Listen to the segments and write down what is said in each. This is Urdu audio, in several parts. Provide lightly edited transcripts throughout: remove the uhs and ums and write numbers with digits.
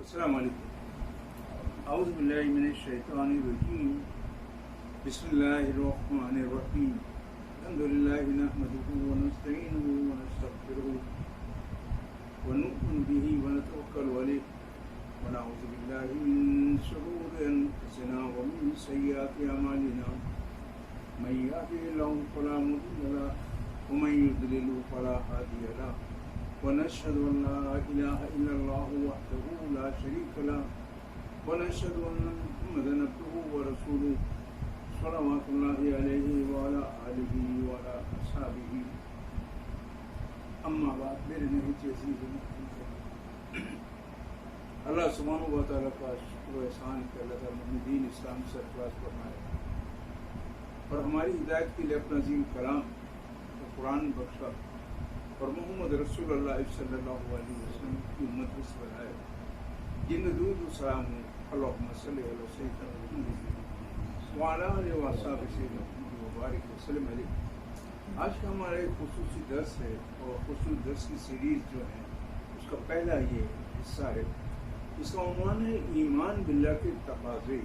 السلام علیکم۔ اعوذ باللہ من الشیطان الرجیم، بسم اللہ الرحمن الرحیم، الحمد للہ نحمدہ ونستعینہ ونستغفرہ ونؤمن بہ ونتوکل علیہ ونعوذ باللہ من شرور انفسنا ومن سیئات اعمالنا، من یهده اللہ فلا مضل له ومن یضلل فلا هادی له، ونشهد أن لا إله إلا الله وحده لا شريك له، ونشهد أن محمدا عبده ورسوله صلوات الله عليه وعلى آله وعلى أصحابه، أما بعد۔ میرے نہیں عزیز اللہ سبحانہ و تعالیٰ کا شکر و احسان کہ اللہ تعالیٰ نے دین اسلام سے سرفراز فرمایا اور ہماری ہدایت کے لیے اپنا عظیم کلام اور قرآن بخشا اور محمد رسول اللہ صلی اللہ علیہ وسلم کی امت کو بنائے، جن درود و سلام اللہم صلی علی سیدنا محمد وعلی آلہ وصحبہ سیدنا محمد وبارک وسلم علیہ۔ آج کا ہمارا ایک خصوصی درس ہے اور خصوصی درس کی سیریز جو ہے اس کا پہلا یہ حصہ ہے، اس کا عنوان ہے ایمان باللہ کے تقاضے۔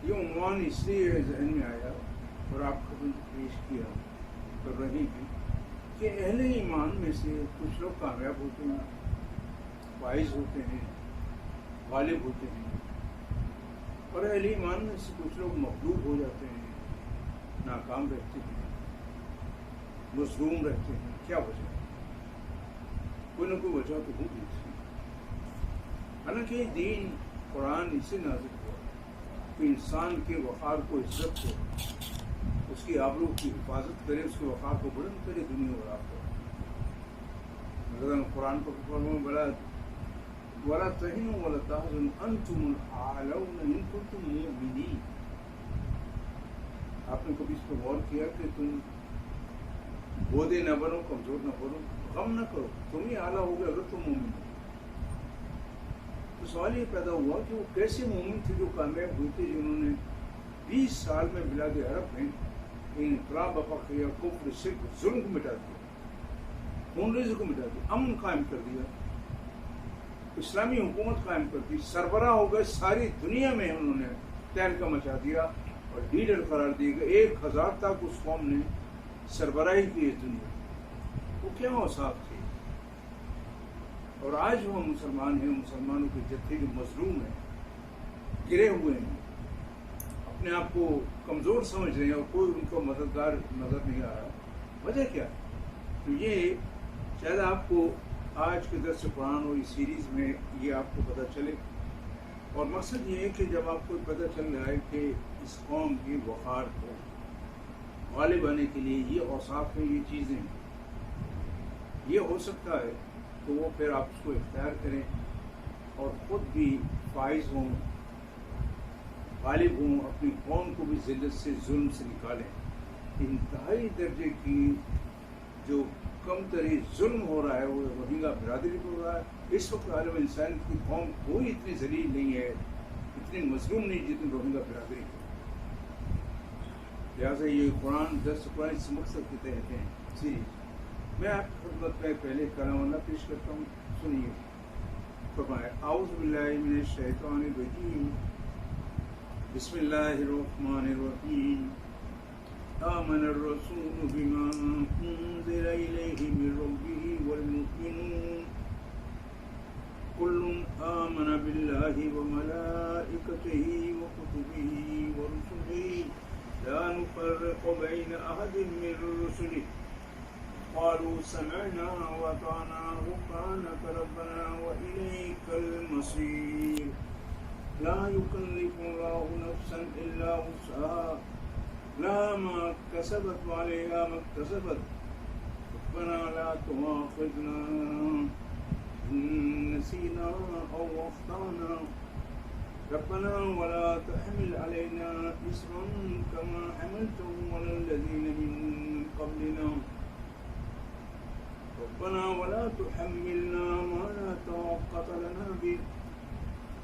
یہ عنوان اس لیے ذہن میں آیا اور آپ کو پیش کیا کر رہے ہیں کہ اہل ایمان میں سے کچھ لوگ کامیاب ہوتے ہیں، فائز ہوتے ہیں، غالب ہوتے ہیں، اور اہل ایمان میں سے کچھ لوگ مغلوب ہو جاتے ہیں، ناکام رہتے ہیں، مظلوم رہتے ہیں۔ کیا وجہ ہے؟ کوئی نہ کوئی وجہ تو ہوگی اس کی۔ حالانکہ دین قرآن اسے نازل ہوا کہ انسان کے وقار کو عزت کو، اس کی آبرو کی حفاظت کرے، اس کے وقار کو بلند کرے دنیا اور آخرت۔ مثلا قرآن کو فرمایا بڑا وَلَا تَهِنُوا وَلَا تَحْزَنُوا أَنْتُمُ الْأَعْلَوْنَ إِن كُنتُم مُؤْمِنِينَ۔ آپ نے کبھی اس پہ غور کیا کہ تم بودے نہ بنو، کمزور نہ بنو، غم نہ کرو، تم ہی اعلیٰ ہوگے اگر تم مومن ہو۔ تو سوال یہ پیدا ہوا کہ وہ کیسے مومن تھے جو کامیاب ہوئے تھے، جنہوں نے 20 سال میں بلاد عرب میں انقلاب برپا کیا، کفر، شرک، ظلم کو مٹا دیا، خون ریزی کو مٹا دیا، امن قائم کر دیا، اسلامی حکومت قائم کر دی، سربراہ ہو گئے، ساری دنیا میں انہوں نے تہلکہ مچا دیا اور لیڈر قرار دیے گئے۔ 1000 تک اس قوم نے سربراہی کی اس دنیا۔ وہ کیا اوصاف تھے؟ اور آج وہ مسلمان ہیں، مسلمانوں کے جتھے جو مظلوم ہیں، گرے ہوئے ہیں، اپنے آپ کو کمزور سمجھ رہے ہیں اور کوئی ان کو مددگار نظر نہیں آ رہا۔ وجہ کیا ہے؟ تو یہ شاید آپ کو آج کے درس قرآن اور اس سیریز میں یہ آپ کو پتہ چلے، اور مقصد یہ ہے کہ جب آپ کو پتہ چل رہا ہے کہ اس قوم کی وقار کو غالب آنے کے لیے یہ اوصاف ہیں، یہ چیزیں ہیں، یہ ہو سکتا ہے تو وہ پھر آپ اس کو اختیار کریں اور خود بھی فائز ہوں، غالب ہوں، اپنی قوم کو بھی ذلت سے، ظلم سے نکالیں۔ انتہائی درجے کی جو کم ترین ظلم ہو رہا ہے وہ روہنگا برادری کو ہو رہا ہے۔ اس وقت عالم انسان کی قوم کوئی اتنی ذلیل نہیں ہے، اتنی مظلوم نہیں جتنی روہنگا برادری کو۔ لہٰذا یہ قرآن درس قرآن اس مقصد کے تحت ہیں۔ سیریز میں آپ کی خدمت میں پہلے کلام اللہ پیش کرتا ہوں، سنیے۔ فرمائے اعوذ باللہ من الشیطان الرجیم، بسم اللہ الرحمن الرحیم، آمن الرسول بما انزل الیہ من ربہ والمؤمنون کل آمن باللہ وملائکتہ وکتبہ ورسلہ لا نفرق بین احد من رسلہ قالوا سمعنا وأطعنا غفرانك ربنا وإليك المصير لا يكلف الله نفسا إلا وسعها لها ما كسبت وعليها ما اكتسبت ربنا لا تؤاخذنا إن نسينا أو أخطأنا ربنا ولا تحمل علينا إصرا كما حملته على الذين من قبلنا ربنا ولا تحملنا ما لا طاقة لنا به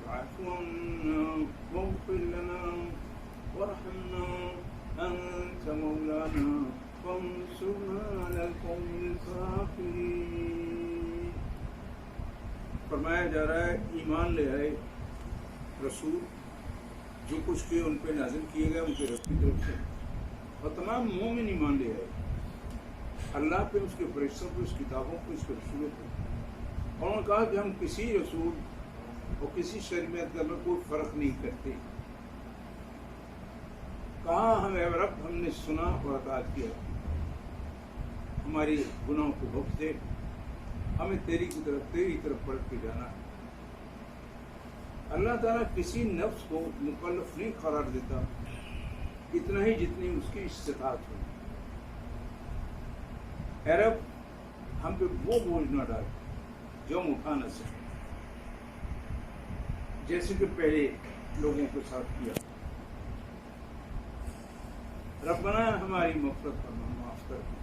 واعف عنا واغفر لنا وارحمنا أنت مولانا فانصرنا على القوم الكافرين۔ فرمایا جا رہا ہے ایمان لے آئے رسول جو کچھ کے ان پہ نازل کیے گئے ان کے رب کی طرف سے، اور تمام مومن ایمان لے آئے اللہ پہ، اس کے فرشتوں پہ، اس کتابوں پہ، اس کے رسولوں پہ. اور انہوں نے کہا کہ ہم کسی رسول اور کسی شریعت میں کوئی فرق نہیں کرتے. کہا ہمیں رب ہم نے سنا اور اطاعت کیا، ہماری گناہوں کو بخش دے، ہمیں تیری طرف پلٹ کے جانا ہے. اللہ تعالیٰ کسی نفس کو مکلف نہیں قرار دیتا اتنا ہی جتنی اس کی استطاعت ہو. اے رب ہم پہ وہ بوجھ نہ ڈال جو ہم اٹھا نہ سکیں، جیسے کہ پہلے لوگوں کے ساتھ کیا. ربنا ہماری مغفرت فرما، معاف کر دے،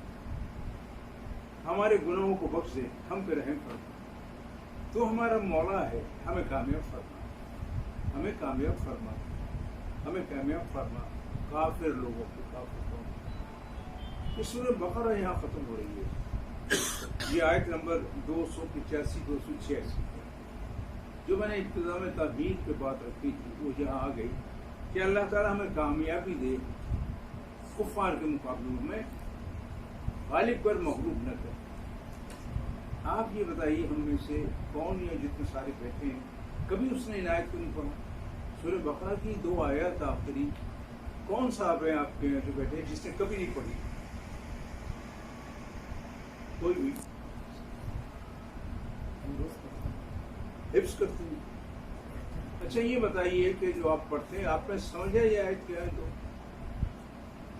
ہمارے گناہوں کو بخش دے، ہم پہ رحم فرما. تو ہمارا مولا ہے، ہمیں کامیاب فرما، ہمیں کامیاب فرما، ہمیں کامیاب فرما. کافر لوگوں کو کافر فرما. یہ سورہ بقرہ یہاں ختم ہو رہی ہے. یہ آیت نمبر 285 286 جو میں نے ابتدا میں تعبیر پہ بات رکھی تھی وہ یہاں آ گئی کہ اللہ تعالیٰ ہمیں کامیابی دے، کفار کے مقابلوں میں غالب پر مغلوب نہ کرے. آپ یہ بتائیے ہم میں سے کون یہ جتنے سارے بیٹھے ہیں کبھی اس نے عنایت کو نہیں پڑھا؟ سورہ بقرہ کی 2 آیات آخری کون صاحب ہیں آپ کے جو بیٹھے جس نے کبھی نہیں پڑھی؟ کوئی بھی حفظ کرتے ہیں. اچھا یہ بتائیے کہ جو آپ پڑھتے ہیں آپ نے سمجھا یہ آیت کیا ہے؟ تو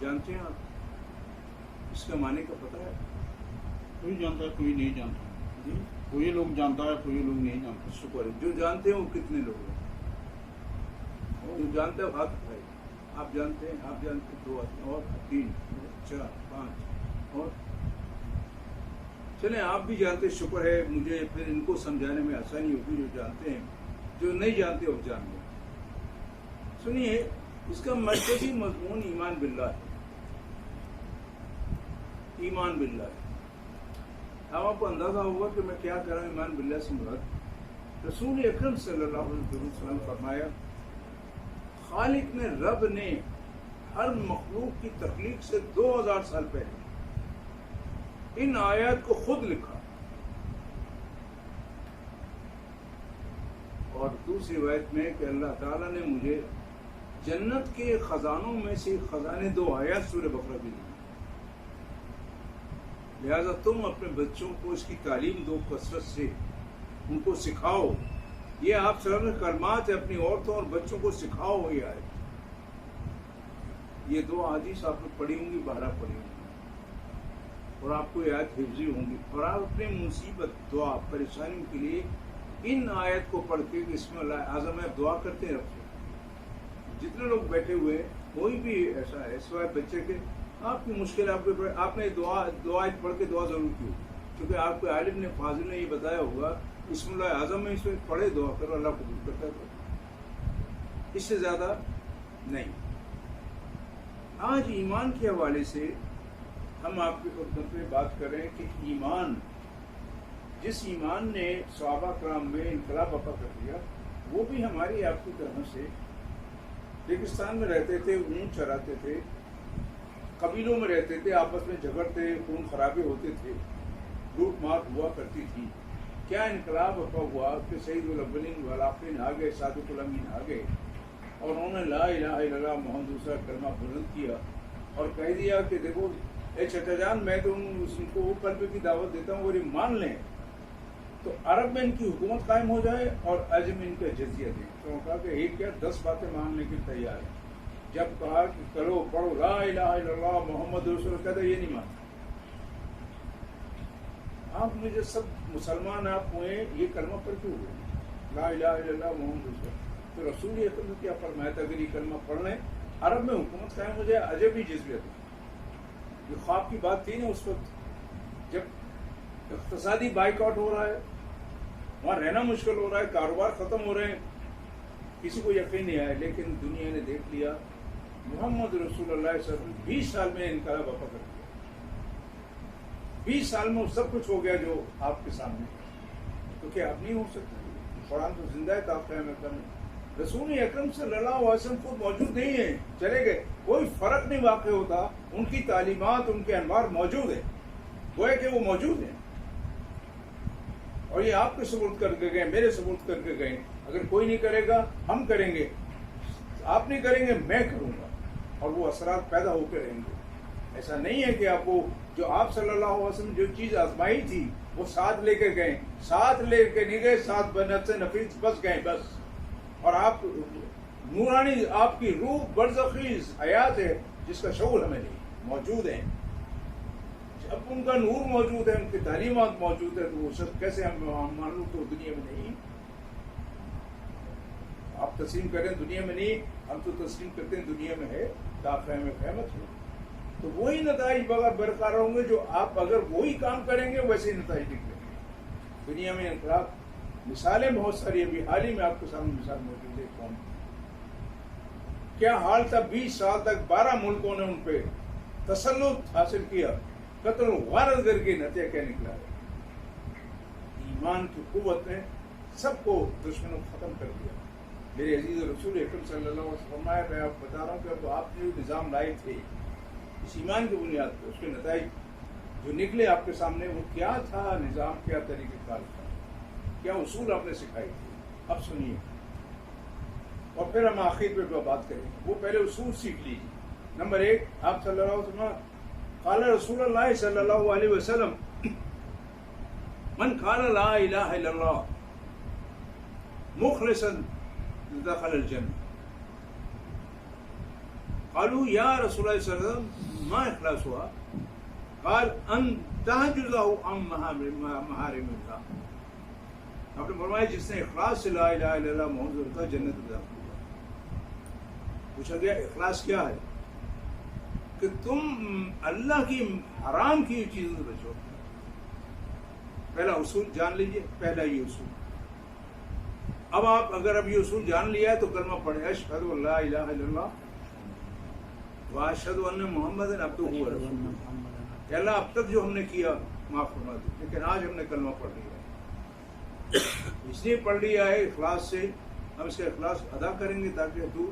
جانتے ہیں آپ اس کا معنی کا پتہ ہے؟ کوئی جانتا ہے کوئی نہیں جانتا. جی کوئی لوگ جانتا ہے کوئی لوگ نہیں جانتا. شکر ہے. جو جانتے ہیں وہ کتنے لوگ ہیں؟ جو جانتے ہیں ہاتھ اٹھائے. آپ جانتے ہیں؟ آپ جانتے ہیں؟ 2 آدمی اور 3 4 5 اور چلیں آپ بھی جانتے. شکر ہے. مجھے پھر ان کو سمجھانے میں آسانی ہوگی جو جانتے ہیں. جو نہیں جانتے وہ جان لیں. سنیے اس کا مرکزی مضمون ایمان باللہ ہے. ایمان باللہ ہے. اب آپ کو اندازہ ہوگا کہ میں کیا کر رہا ہوں. ایمان باللہ سے مراد رسول اکرم صلی اللہ علیہ وسلم فرمایا خالق نے، رب نے ہر مخلوق کی تخلیق سے 2000 سال پہلے ان آیات کو خود لکھا. اور دوسری روایت میں کہ اللہ تعالیٰ نے مجھے جنت کے خزانوں میں سے خزانے 2 آیات سورہ بقرہ بھی دی. لہذا تم اپنے بچوں کو اس کی تعلیم دو، کثرت سے ان کو سکھاؤ. یہ آپ سب نے کلمات ہے، اپنی عورتوں اور بچوں کو سکھاؤ. یہ آئے یہ 2 حدیث آپ نے پڑھی ہوں گی، 12 پڑھی ہوں گی اور آپ کو یہ آیت حفظی ہوں گی. اور آپ اپنے مصیبت، دعا، پریشانیوں کے لیے ان آیت کو پڑھ کے بسم اللہ اعظم میں دعا کرتے ہیں. رب سے جتنے لوگ بیٹھے ہوئے ہیں کوئی بھی ایسا ہے سوائے بچے کے آپ کی مشکل آپ نے دعا پڑھ کے دعا ضرور کی، کیونکہ آپ کے عالم نے فاضل نے یہ بتایا ہوگا بسم اللہ اعظم میں اس میں پڑھے دعا کرو، اللہ قبول کرتا ہے. اس سے زیادہ نہیں. آج ایمان کے حوالے سے ہم آپ کی خدمت میں بات کر رہے ہیں کہ ایمان، جس ایمان نے صحابہ کرام میں انقلاب برپا کر دیا، وہ بھی ہماری آپ کی طرح سے ریگستان میں رہتے تھے، اونٹ چراتے تھے، قبیلوں میں رہتے تھے، آپس میں جھگڑتے، خون خرابے ہوتے تھے، لوٹ مار ہوا کرتی تھی. کیا انقلاب برپا ہوا کہ سید الاولین والآخرین آ گئے، صادق الامین آ گئے اور انہوں نے لا الہ الا اللہ محمد رسول اللہ کلمہ بلند کیا اور کہہ دیا کہ دیکھو اے چچا جان میں تو ان کو وہ کلمے کی دعوت دیتا ہوں اور یہ مان لیں تو عرب میں ان کی حکومت قائم ہو جائے اور عجم ان کا جزیہ دیں. تو انہوں نے کہا کہ ایک یا 10 باتیں ماننے کے لیے تیار ہیں. جب کہا کہ کرو پڑھو لا الہ الا اللہ محمد رسول اللہ، کہتا یہ نہیں مانتا. آپ مجھے سب مسلمان آپ ہوئے یہ کلمہ پڑھ کیوں ہوئے لا الہ الا اللہ محمد رسول اللہ؟ تو رسول اکرم نے کیا فرمایا تھا اگر یہ کلمہ پڑھ لیں عرب میں حکومت قائم ہو جائے، عجبی جزویت. یہ خواب کی بات تھی نا اس وقت جب اقتصادی بائیک آؤٹ ہو رہا ہے، وہاں رہنا مشکل ہو رہا ہے، کاروبار ختم ہو رہے ہیں، کسی کو یقین نہیں آیا. لیکن دنیا نے دیکھ لیا محمد رسول اللہ صلی اللہ علیہ وسلم 20 سال میں انقلاب برپا کر دیا. 20 سال میں سب کچھ ہو گیا جو آپ کے سامنے. تو تو کیا اب نہیں ہو سکتا؟ قرآن تو زندہ ہے، تا قیامت میں رسول اکرم صلی اللہ علیہ وسلم خود موجود نہیں ہیں، چلے گئے، کوئی فرق نہیں واقع ہوتا، ان کی تعلیمات، ان کے انوار موجود ہیں، گویا کہ وہ موجود ہیں، اور یہ آپ کے ثبوت کر کے گئے، میرے ثبوت کر کے گئے. اگر کوئی نہیں کرے گا ہم کریں گے، آپ نہیں کریں گے میں کروں گا، اور وہ اثرات پیدا ہو کے رہیں گے. ایسا نہیں ہے کہ آپ کو جو آپ صلی اللہ علیہ وسلم جو چیز آزمائی تھی وہ ساتھ لے کے گئے، ساتھ لے کے نہیں گئے، ساتھ بنت نفیس بس گئے بس. اور آپ نورانی، آپ کی روح برزخی حیات ہے جس کا شعور ہمیں نہیں موجود ہے. جب ان کا نور موجود ہے، ان کی تعلیمات موجود ہے، تو وہ سب کیسے ہم مان لوں تو دنیا میں نہیں. آپ تسلیم کریں دنیا میں نہیں، ہم تو تسلیم کرتے ہیں دنیا میں ہے، داخلہ میں قیامت ہے. تو وہی نتائج برقرار ہوں گے جو آپ اگر وہی کام کریں گے ویسے ہی نتائج نکلیں گے. دنیا میں انقلاب مثالیں بہت ساری، ابھی حال ہی میں آپ کے سامنے مثال موجود ہے. قوم کیا حال تھا، 20 سال تک 12 ملکوں نے ان پہ تسلط حاصل کیا، قتل و غارت کر کے نتیجہ کیا نکلا ہے؟ ایمان کی قوت نے سب کو دشمنوں کو ختم کر دیا. میرے عزیز رسول اکرم صلی اللہ علیہ وسلم فرمایا، میں آپ بتا رہا ہوں کہ اب آپ جو نظام لائے تھے اس ایمان کی بنیاد پہ، اس کے نتائج جو نکلے آپ کے سامنے، وہ کیا تھا نظام، کیا طریقہ کار تھا، کیا اصول آپ نے سکھائی تھی. اب سنیے اور پھر ہم آخر پہ بات کریں. وہ پہلے اصول سیکھ لیجیے. نمبر 1، آپ صلی اللہ علیہ وسلم قال رسول اللہ صلی اللہ علیہ وسلم من قال لا الہ الا اللہ مخلصا دخل الجنہ. قالوا یا رسول اللہ صلی اللہ علیہ وسلم ما اخلاص ہوا؟ قال ان تحجزہ عن محارم اللہ. آپ نے فرمایا جس نے اخلاص سے لا الہ الا اللہ محمد رسول اللہ جنت میں داخل ہوا. پوچھا گیا اخلاص کیا ہے؟ کہ تم اللہ کی حرام کی چیزوں سے بچو. پہلا اصول جان لیجئے، پہلا یہ اصول. اب آپ اگر اب یہ اصول جان لیا ہے تو کلمہ پڑھے، اشہد ان لا الہ الا اللہ واشہد ان محمد عبدہ ورسولہ. کہ اللہ اب تک جو ہم نے کیا معاف فرما دے، لیکن آج ہم نے کلمہ پڑھ لیا ہے. اس لیے پڑھ لیا ہے اخلاص سے، ہم اس کا اخلاص ادا کریں گے تاکہ تو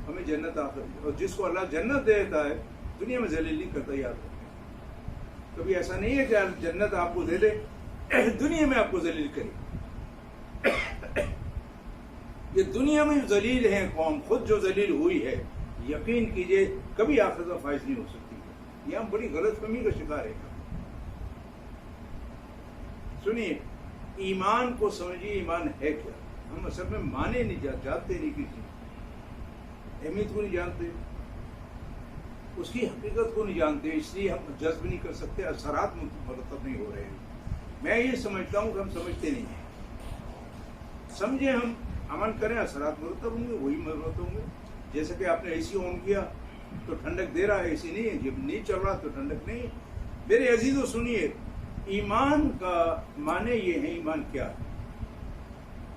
ہمیں جنت آ کر. اور جس کو اللہ جنت دیتا ہے دنیا میں ذلیل نہیں کرتا. یاد رکھیں، کبھی ایسا نہیں ہے کہ جنت آپ کو دے دے دنیا میں آپ کو ذلیل کرے. یہ دنیا میں ذلیل ہیں قوم، خود جو ذلیل ہوئی ہے، یقین کیجئے کبھی آخرت میں فائز نہیں ہو سکتی. یہ ہم بڑی غلط فہمی کا شکار ہے. سنیے، ایمان کو سمجھیے، ایمان ہے کیا. ہم اصل میں مانے نہیں جانتے، نہیں کسی اہمیت کو نہیں جانتے، اس کی حقیقت کو نہیں جانتے، اس لیے ہم جذب نہیں کر سکتے، اثرات مرتب نہیں ہو رہے ہیں. میں یہ سمجھتا ہوں کہ ہم سمجھتے نہیں ہیں. سمجھیں، ہم عمل کریں، اثرات مرتب ہوں گے، وہی مرتب ہوں گے. جیسے کہ آپ نے اے سی آن کیا تو ٹھنڈک دے رہا ہے، اے سی نہیں ہے. جب نہیں چل رہا تو ٹھنڈک نہیں ہے. میرے عزیزو سنیے، ایمان کا معنی یہ ہے. ایمان کیا ہے؟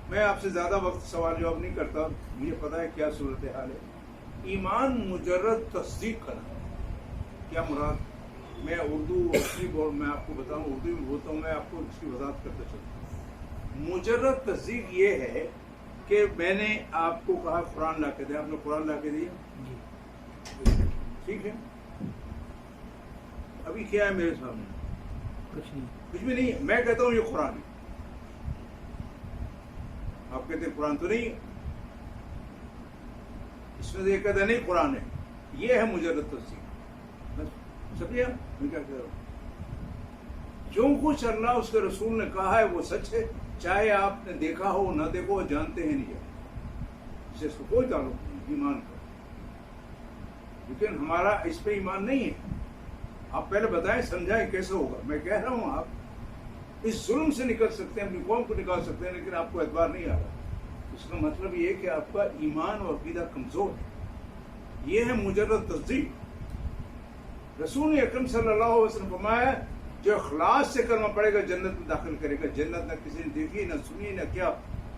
میں آپ سے زیادہ وقت سوال جواب نہیں کرتا، مجھے پتا ہے کیا صورتحال ہے. ایمان مجرد تصدیق کرنا. کیا مراد؟ میں اردو میں آپ کو بتاؤں، اردو میں بولتا ہوں، میں آپ کو اس کی وضاحت کرتا چلتا ہوں. مجرد تصدیق یہ ہے کہ میں نے آپ کو کہا قرآن لا کے دیا، آپ نے قرآن لا کے دیا، ٹھیک ہے. ابھی کیا ہے میرے سامنے؟ کچھ بھی نہیں ہے. میں کہتا ہوں یہ قرآن ہے، آپ کہتے ہیں قرآن تو نہیں ہے، اس میں سے یہ کہتا نہیں قرآن ہے. یہ ہے مجرد تصدیق. سمجھے میں کیا کہہ رہا ہوں؟ جو کچھ اللہ اس کے رسول نے کہا ہے وہ سچ ہے، چاہے آپ نے دیکھا ہو نہ دیکھو، جانتے ہیں نہیں جانتے، اس کو کوئی تعلق نہیں ایمان کا. لیکن ہمارا اس پہ ایمان نہیں ہے. آپ پہلے بتائیں، سمجھائیں کیسے ہوگا. میں کہہ رہا ہوں آپ اس ظلم سے نکل سکتے ہیں، اپنی قوم کو نکال سکتے ہیں، لیکن آپ کو اعتبار نہیں آ رہا. اس کا مطلب یہ ہے کہ آپ کا ایمان اور عقیدہ کمزور ہے. یہ ہے مجرد تصدیق. رسول اکرم صلی اللہ علیہ وسلم فرمایا جو اخلاص سے کلمہ پڑے گا جنت میں داخل کرے گا. جنت نہ کسی نے دیکھی، نہ سنی، نہ کیا،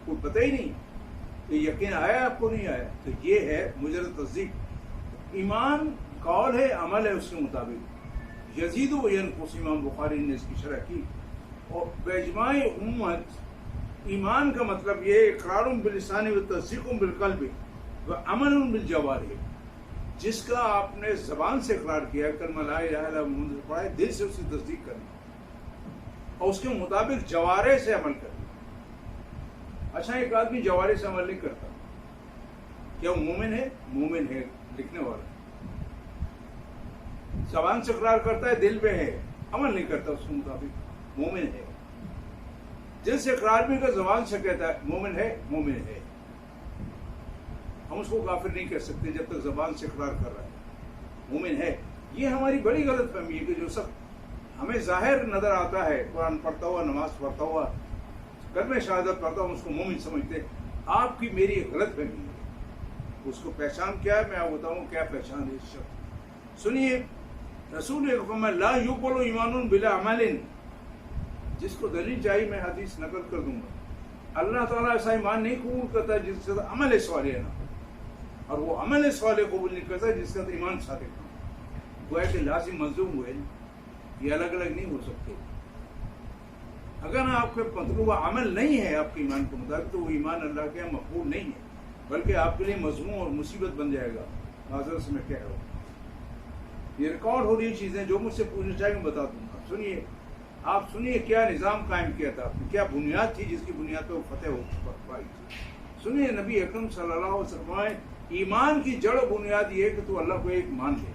کوئی پتہ ہی نہیں. تو یقین آیا آپ کو نہیں آیا. تو یہ ہے مجرد تصدیق. ایمان قول ہے، عمل ہے اس کے مطابق. یزید و ینقص، امام بخاری نے اس کی شرح کی. اور باجماع امت ایمان کا مطلب یہ اقرار باللسان و تصدیق بالقلب و عمل بالجوارح، جس کا آپ نے زبان سے اقرار کیا، کلمہ لا الہ الا اللہ محمد رسول اللہ پڑھا ہے، دل سے اس کی تصدیق کرنا اور اس کے مطابق جوارح سے عمل کرنا۔ اچھا، ایک آدمی جوارح سے عمل نہیں کرتا، کیا وہ مومن ہے؟ مومن ہے لکھنے والا، زبان سے اقرار کرتا ہے، دل میں ہے، عمل نہیں کرتا اس کے مطابق، مومن ہے۔ دل سے اقرار بھی کر، زبان سے کہتا ہے مومن ہے، مومن ہے۔ ہم اس کو کافر نہیں کہہ سکتے جب تک زبان سے اقرار کر رہا ہے، مومن ہے۔ یہ ہماری بڑی غلط فہمی ہے کہ جو سب ہمیں ظاہر نظر آتا ہے، قرآن پڑھتا ہوا، نماز پڑھتا ہوا، کلمہ شہادت پڑھتا ہوا، ہم اس کو مومن سمجھتے ہیں۔ آپ کی میری ایک غلط فہمی ہے۔ اس کو پہچان کیا ہے، میں آپ بتاؤں کیا پہچان ہے اس شخص۔ سنیے، رسول اکرم لا یقبل ایمان بلا عمل، جس کو دلیل چاہیے میں حدیث نقل کر دوں گا۔ اللہ تعالیٰ ایسا ایمان نہیں قبول کرتا جس کے ساتھ عمل صالح نہ ہو، اور وہ عمل صالح قبول نہیں کرتا جس کا ایمان صادق ہو۔ گویا کہ لازم ملزوم ہوئے، یہ الگ الگ نہیں ہو سکتے۔ اگر آپ کے مطلوبہ عمل نہیں ہے آپ کے ایمان کے مطابق، تو وہ ایمان اللہ کے یہاں مقبول نہیں ہے، بلکہ آپ کے لیے مضمون اور مصیبت بن جائے گا۔ معذرت سے میں کہہ رہا ہوں، یہ ریکارڈ ہو رہی چیزیں، جو مجھ سے پوچھنا چاہیے میں بتا دوں گا۔ سنیے، آپ سنیے کیا نظام قائم کیا تھا، کیا بنیاد تھی جس کی بنیاد پہ وہ فتح ہو پائی تھی۔ سنیے، نبی اکرم صلی اللہ علیہ وسلم، ایمان کی جڑ بنیاد یہ ہے کہ تو اللہ کو ایک مان لے،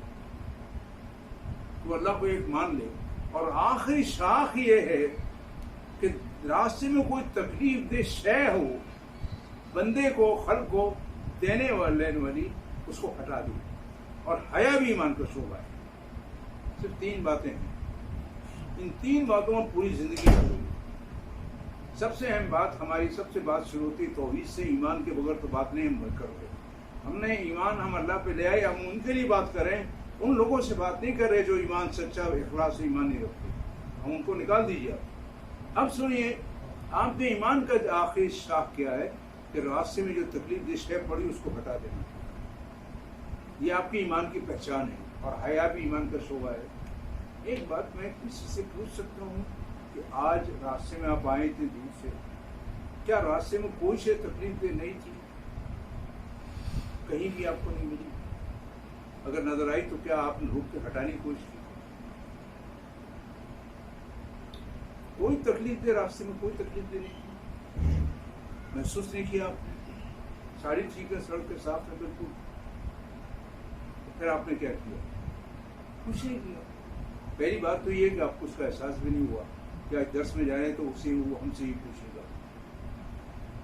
تو اللہ کو ایک مان لے، اور آخری شاخ یہ ہے کہ راستے میں کوئی تکلیف دہ شے ہو، بندے کو، خلق کو دینے والی، اس کو ہٹا دے۔ اور حیا بھی ایمان کا شعبہ ہے۔ صرف 3 باتیں ہیں، ان 3 باتوں میں پوری زندگی ہو گئی۔ سب سے اہم بات، ہماری سب سے بات شروع ہوتی توحید سے۔ ایمان کے بغیر تو بات نہیں ہم کر رہے۔ ہم نے ایمان ہم اللہ پہ لے آئے، ہم ان کے لیے بات کر رہے ہیں، ان لوگوں سے بات نہیں کر رہے جو ایمان سچا اخلاص سے ایمان نہیں رکھتے، ہم ان کو نکال دیجیے۔ اب سنیے، آپ کے ایمان کا آخری شاخ کیا ہے کہ راستے میں جو تکلیف دہ شے پڑی اس کو ہٹا دینا، یہ آپ کی ایمان کی پہچان ہے۔ اور حیا بھی ایمان کا شعبہ ہے۔ ایک بات میں کسی سے پوچھ سکتا ہوں کہ آج راستے میں آپ آئے تھے دور سے، کیا راستے میں کوئی شے تکلیف دہ نہیں تھی؟ کہیں بھی آپ کو نہیں ملی؟ اگر نظر آئی تو کیا آپ نے روک کے ہٹانے کی کوشش کی؟ کوئی تکلیف دہ راستے میں کوئی تکلیف دہ نہیں تھی، محسوس نہیں کیا آپ نے؟ ساری ٹھیک ہے، سڑک کے صاف ہے بالکل، پھر آپ نے کیا کیا؟ کچھ نہیں کیا۔ پہلی بات تو یہ کہ آپ کو اس کا احساس بھی نہیں ہوا کہ آج درس میں جائیں تو اسے وہ ہم سے ہی پوچھے گا،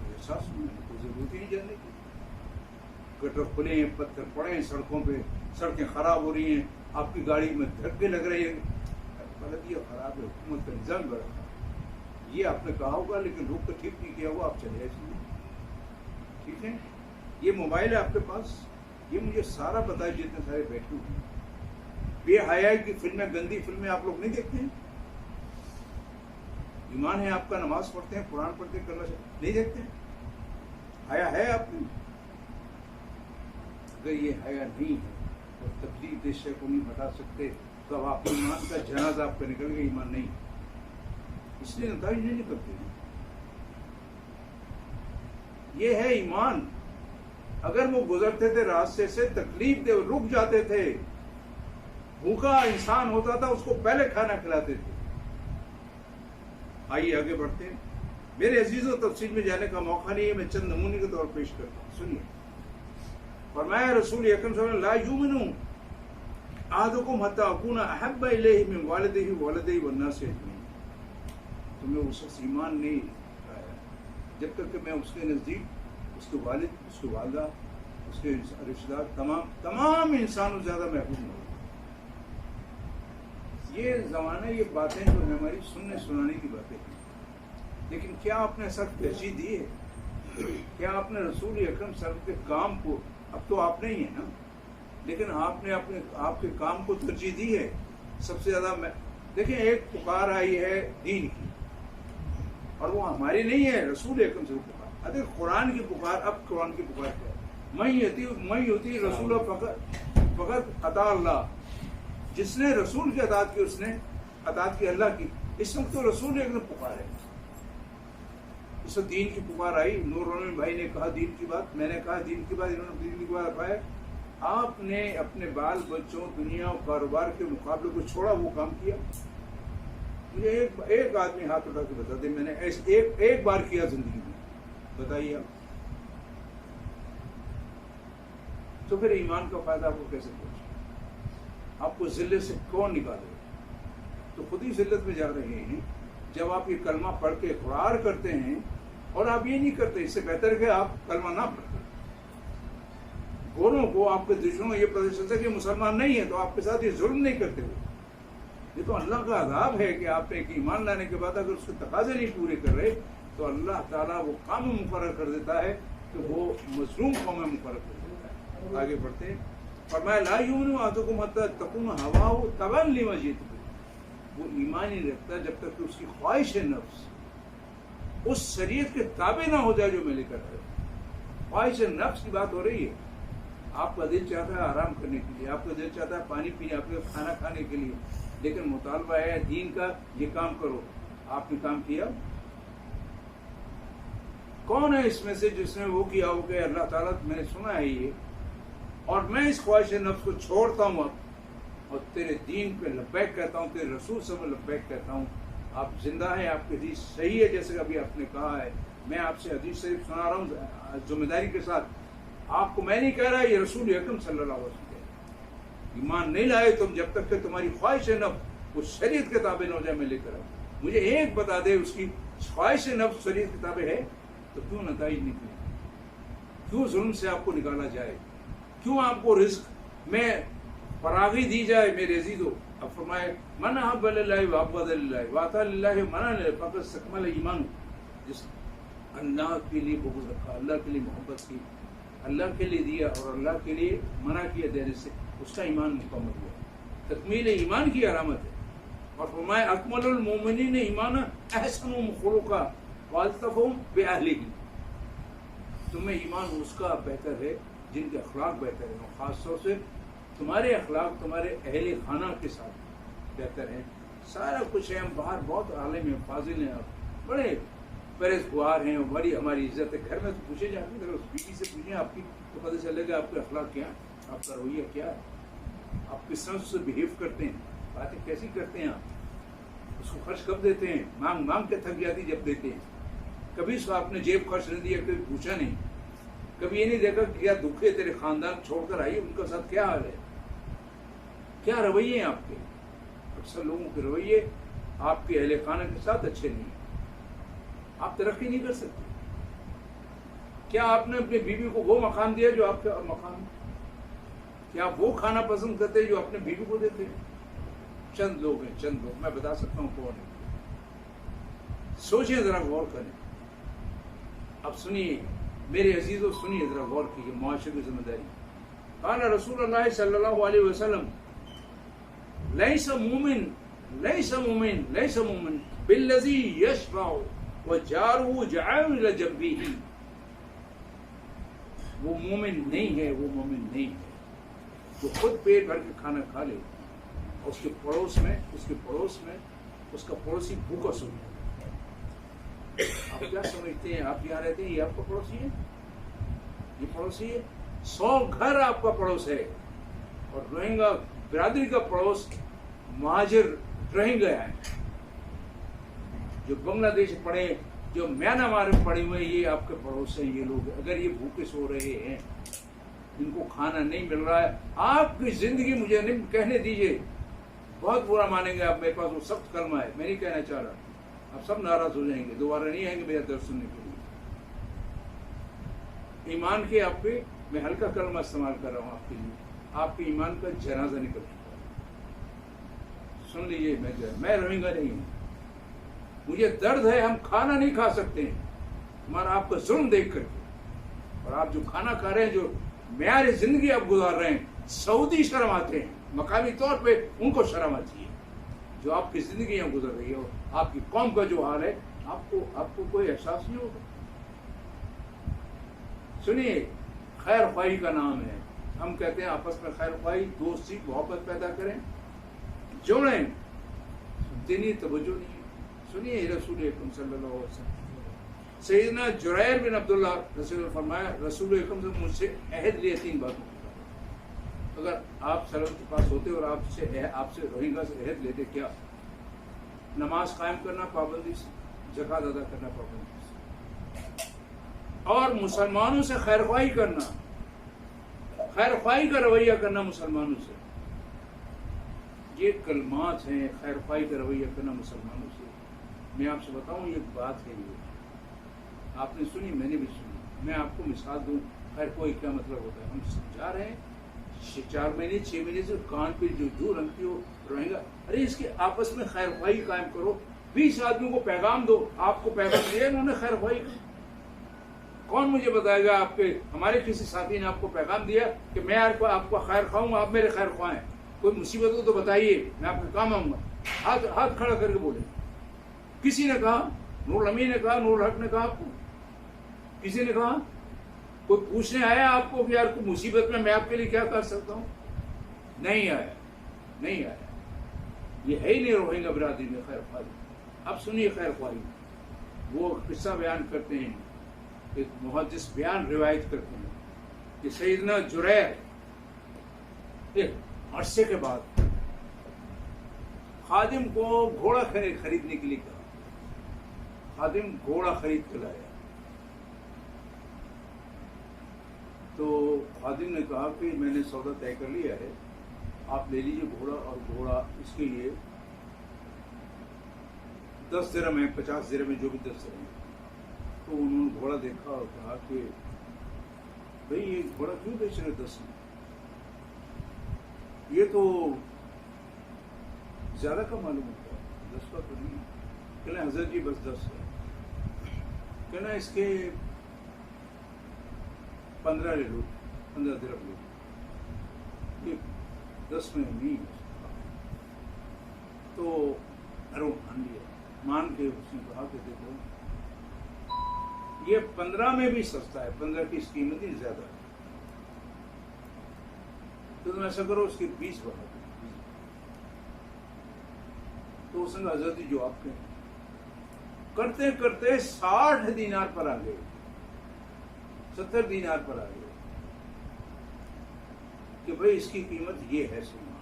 احساس نہیں، کوئی ضرورت ہی نہیں جانے کی۔ گٹر کھلے ہیں، پتھر پڑے ہیں سڑکوں پہ، سڑکیں خراب ہو رہی ہیں، آپ کی گاڑی میں دھکے لگ رہے ہیں، بلدیہ خراب ہے، حکومت کا نظام بڑا ہے، یہ آپ نے کہا ہوگا، لیکن لوگ تو ٹھیک نہیں کیا ہوا، آپ چلے ایسے ٹھیک ہے۔ یہ موبائل ہے آپ کے پاس، یہ مجھے سارا بتائے جتنے سارے بیٹھے ہوئے ہیں۔ بے حیائی کی فلمیں، گندی فلمیں آپ لوگ نہیں دیکھتے ہیں؟ ایمان ہے آپ کا، نماز پڑھتے ہیں، قرآن پڑھتے ہیں، کرنا نہیں دیکھتے ہیں؟ حیا ہے آپ میں؟ اگر یہ حیا نہیں ہے اور تکلیف دہ شے کو نہیں ہٹا سکتے تو اب آپ ایمان کا جنازہ آپ کا نکل گیا، ایمان نہیں، اس لیے نتائج نہیں نکلتے ہیں۔ یہ ہے ایمان۔ اگر وہ گزرتے تھے راستے سے، تکلیف دے، رک جاتے تھے، بھوکا انسان ہوتا تھا اس کو پہلے کھانا کھلاتے تھے۔ آئیے آگے بڑھتے ہیں۔ میرے عزیزوں، تفصیل میں جانے کا موقع نہیں ہے، میں چند نمونے کے طور پیش کرتا ہوں، سنیے۔ فرمایا رسول اکرم صلی اللہ علیہ وسلم، لا یؤمن احدکم حتی اکون احب الیہ من والدہ وولدہ والناس اجمعین، تمہیں وہ شخص ایمان نہیں آیا جب تک کہ میں اس کے نزدیک اس کے والد، اس کی والدہ، اس کے رشتہ دار، تمام انسانوں سے زیادہ محبوب نہ ہو۔ یہ زمانہ، یہ باتیں جو ہماری سننے سنانے کی باتیں ہیں، لیکن کیا آپ نے سخت ترجیح دی ہے؟ کیا آپ نے رسول اکرم صلی اللہ علیہ وسلم کے کام کو، اب تو آپ نہیں ہیں نا، لیکن آپ نے آپ کے کام کو ترجیح دی ہے سب سے زیادہ؟ دیکھیں، ایک پکار آئی ہے دین کی، اور وہ ہماری نہیں ہے، رسول اکرم سے پکار۔ اگر قرآن کی پکار، اب قرآن کی پکار کیا ہے؟ میں یطیع رسول فقط اطاع اللہ، جس نے رسول کی اطاعت کی اس نے اطاعت کی اللہ کی۔ اس وقت تو رسول اکرم پکار ہے، اس وقت دین کی پکار آئی، نور العالمین بھائی نے کہا دین کی بات، میں نے کہا دین کی بات، انہوں نے دین کی بات اٹھایا. آپ نے اپنے بال بچوں، دنیا اور کاروبار کے مقابلے کو چھوڑا، وہ کام کیا؟ مجھے ایک آدمی ہاتھ اٹھا کے بتا دے میں نے ایسے ایک بار کیا زندگی میں، بتائیے آپ. تو پھر ایمان کا فائدہ آپ کو کیسے پہنچے؟ آپ کو ذلت سے کون نکالے؟ تو خود ہی ذلت میں جا رہے ہیں جب آپ یہ کلمہ پڑھ کے اقرار کرتے ہیں اور آپ یہ نہیں کرتے. اس سے بہتر کہ آپ کلمہ نہ پڑھتے. گوروں کو، آپ کے دشمنوں یہ پتہ چلتا ہے کہ مسلمان نہیں ہے تو آپ کے ساتھ یہ ظلم نہیں کرتے ہو. یہ تو اللہ کا عذاب ہے کہ آپ ایک ایمان لانے کے بعد اگر اس کے تقاضے نہیں پورے کر رہے تو اللہ تعالیٰ وہ کام مقرر کر دیتا ہے کہ وہ مظلوم قوم مقرر کر دیتا ہے. آگے بڑھتے ہیں. فرمایا لا یؤمن احدکم حتی تکون ہواہ تبعا لما جئت بہ. وہ ایمان ہی رکھتا جب تک کہ اس کی خواہش نفس اس شریعت کے تابع نہ ہو جائے جو میں لے کر آیا. خواہش نفس کی بات ہو رہی ہے. آپ کا دل چاہتا ہے آرام کرنے کے لیے، آپ کا دل چاہتا ہے پانی پینے، آپ کا کھانا کھانے کے لیے، لیکن مطالبہ ہے دین کا یہ کام کرو. آپ نے کام کیا؟ کون ہے اس میں سے جس نے وہ کیا ہو کہ اللہ تعالیٰ میں نے سنا ہے یہ اور میں اس خواہش نفس کو چھوڑتا ہوں اب اور تیرے دین پہ لبیک کہتا ہوں، تیرے رسول سے میں لبیک کہتا ہوں. آپ زندہ ہیں، آپ کی حدیث صحیح ہے جیسے ابھی آپ نے کہا ہے. میں آپ سے حدیث شریف سنا رہا ہوں ذمہ داری کے ساتھ. آپ کو میں نہیں کہہ رہا، یہ رسول اکرم صلی اللہ علیہ وسلم ہے. ایمان نہیں لائے تم جب تک کہ تمہاری خواہش نفس اس شریعت کے تابع نہ ہو جائے. میں لے کر آؤں. مجھے ایک بتا دے اس کی خواہش نفس شریعت کے تابع ہے تو کیوں نتائج نکلے؟ کیوں ظلم سے آپ کو نکالا جائے؟ کیوں آپ کو رزق میں فراغی دی جائے؟ میرے عزیزو، اب فرمائے من احب للہ وابغض للہ واطاع للہ ومنع للہ فقد استکمل ایمانہ. جس اللہ کے لیے بغض رکھا، اللہ کے لیے محبت کی، اللہ کے لیے دیا اور اللہ کے لیے منع کیا دینے سے، اس کا ایمان مکمل ہوا. تکمیل ایمان کی علامت ہے. اور فرمائے اکمل المومنین ایمانا احسنهم خلقا والطفهم باہلہ. تمہیں ایمان اس کا بہتر ہے جن کے اخلاق بہتر ہیں، اور خاص طور سے تمہارے اخلاق تمہارے اہل خانہ کے ساتھ بہتر ہیں. سارا کچھ ہے، ہم باہر بہت عالم ہیں، فاضل ہیں، آپ بڑے پرہیزگار ہیں، بڑی ہماری عزت ہے. گھر میں تو پوچھے جاتے ہیں، اگر اس بیوی سے پوچھیں آپ کی تو پتہ چلے گا آپ کے اخلاق کیا ہیں، آپ کا رویہ کیا ہے، آپ کس طرح سے بہیو کرتے ہیں، باتیں کیسی کرتے ہیں، آپ اس کو خرچ کب دیتے ہیں، مانگ مانگ کے تھک جاتی جب دیتے ہیں. کبھی سو آپ نے جیب خرچ نہیں دیا، کبھی پوچھا نہیں، کبھی یہ نہیں دیکھا کہ کیا دکھ ہے تیرے خاندان چھوڑ کر آئیے، ان کا ساتھ کیا حال ہے، کیا رویے ہیں آپ کے. اکثر لوگوں کے رویے آپ کے اہل خانہ کے ساتھ اچھے نہیں ہیں. آپ ترقی نہیں کر سکتے. کیا آپ نے اپنی بیوی کو وہ مقام دیا جو آپ کا مقام ہے؟ کیا آپ وہ کھانا پسند کرتے ہیں جو اپنے بیوی کو دیتے ہیں؟ چند لوگ ہیں، چند لوگ، میں بتا سکتا ہوں کون ہے. سوچیں ذرا، غور کریں. اب سنیے میرے عزیزو، سنیے ذرا غور کیجیے معاشرے کی ذمہ داری. قال رسول اللہ صلی اللہ علیہ وسلم لیس مومن بالذی یشبع وجارہ جائع الی جنبہ. وہ مومن نہیں ہے، وہ مومن نہیں ہے جو خود پیٹ بھر کے کھانا کھا لے اور اس کے پڑوس میں اس کا پڑوسی بھوکا سو جائے. آپ کیا سمجھتے ہیں؟ آپ یہاں رہتے ہیں، یہ آپ کا پڑوسی ہے، یہ پڑوسی ہے. 100 گھر آپ کا پڑوس ہے. اور روہنگا برادری کا پڑوس مہاجر روہنگا ہے جو بنگلہ دیش پڑے، جو میانمار میں پڑے ہوئے، یہ آپ کے پڑوس ہیں. یہ لوگ اگر یہ بھوکے سو رہے ہیں، ان کو کھانا نہیں مل رہا ہے، آپ کی زندگی مجھے نہیں کہنے دیجیے، بہت برا مانیں گے آپ. میرے پاس وہ سخت کلمہ ہے، میں نہیں کہنا چاہ رہا، آپ سب ناراض ہو جائیں گے، دوبارہ نہیں آئیں گے میرا درس سننے کے لیے. ایمان کے آپ پہ میں ہلکا کلمہ استعمال کر رہا ہوں آپ کے لیے. آپ کے ایمان کا جنازہ نکل چکا ہے. سن لیجیے، میں روہنگا نہیں ہوں، مجھے درد ہے. ہم کھانا نہیں کھا سکتے ہیں ہمارا آپ کا ظلم دیکھ کر کے. اور آپ جو کھانا کھا رہے ہیں، جو معیار زندگی آپ گزار رہے ہیں، سعودی شرم آتے ہیں، مقامی طور پہ ان کو شرم آتی ہے جو آپ کی زندگی یہاں گزر رہی ہے. اور آپ کی قوم کا جو حال ہے، آپ کو کوئی احساس نہیں ہوگا. سنیے، خیر خواہی کا نام ہے. ہم کہتے ہیں آپس میں خیر خواہی، دوستی، محبت پیدا کریں، جوڑیں. دینی توجہ نہیں ہے. سنیے رسول اکرم صلی اللہ علیہ وسلم سیدنا جریر بن عبداللہ رسول نے فرمایا رسول اکرم سے مجھ سے عہد لیے 3 باتوں کا، اگر آپ سلام کے پاس ہوتے اور آپ سے روہنگا سے عہد لیتے، کیا؟ نماز قائم کرنا پابندی سے، زکوٰۃ ادا کرنا پابندی سے، اور مسلمانوں سے خیر خواہی کرنا، خیر خواہی کا رویہ کرنا مسلمانوں سے. یہ کلمات ہیں، خیر خواہی کا رویہ کرنا مسلمانوں سے. میں آپ سے بتاؤں یہ بات ہے، یہ آپ نے سنی، میں نے بھی سنی. میں آپ کو مثال دوں خیر خواہی کیا مطلب ہوتا ہے. ہم سمجھا رہے ہیں 4 مہینے 6 مہینے سے کان پہ جو رنگتی ہو رہیں گا، ارے اس کے آپس میں خیر خواہی قائم کرو. 20 آدمیوں کو پیغام دو. آپ کو پیغام دیا انہوں نے خیر خواہی کا. کون مجھے بتائے گا آپ کے ہمارے کسی ساتھی نے آپ کو پیغام دیا کہ میں آپ کو خیر خواہوں، آپ میرے خیر خواہ ہیں؟ کوئی مصیبت ہو تو بتائیے، میں آپ کے کام آؤں گا. ہاتھ کھڑا کر کے بولے. کسی نے کہا؟ نور الامین نے کہا، نور الحق نے کہا آپ کو؟ کسی نے کہا؟ کوئی پوچھنے آیا آپ کو کہ یار کوئی مصیبت میں آپ کے لیے کیا کر سکتا ہوں؟ نہیں آیا، نہیں آیا. یہ ہے ہی نہیں روہنگا برادری میں خیر خواہی. اب سنیے خیر خواہی. وہ قصہ بیان کرتے ہیں، ایک محدث بیان روایت کرتے ہیں کہ سیدنا جریر ایک عرصے کے بعد خادم کو گھوڑا خریدنے کے لیے کہا. خادم گھوڑا خرید کے لایا تو خادم نے کہا کہ میں نے سودا طے کر لیا ہے، آپ لے لیجیے گھوڑا. اور گھوڑا اس کے لیے 10 درہم ہے، 50 درہم ہے، جو بھی 10 درہم ہے. تو انہوں نے گھوڑا دیکھا اور کہا کہ بھئی یہ گھوڑا کیوں بیچ رہے 10 میں؟ یہ تو زیادہ کا معلوم ہوتا ہے، 10 کا تو نہیں. کہنا حضرت جی بس 10 ہے. کہنا اس کے 15 لے لو، 15 درہم لے لو، یہ 10 میں نہیں ہے. تو مان لیا. مان کے اس نے کہا کہ دیکھو یہ 15 میں بھی سستا ہے، 15 کی اس قیمت ہی زیادہ ہے. تو تم ایسا کرو اس کے 20 بڑھا دو. تو اس نے حضرت جی جو آپ کے کرتے کرتے 60 دینار پر آ گئے، 70 دینار پر آ گئے کہ بھئی اس کی قیمت یہ ہے، سننا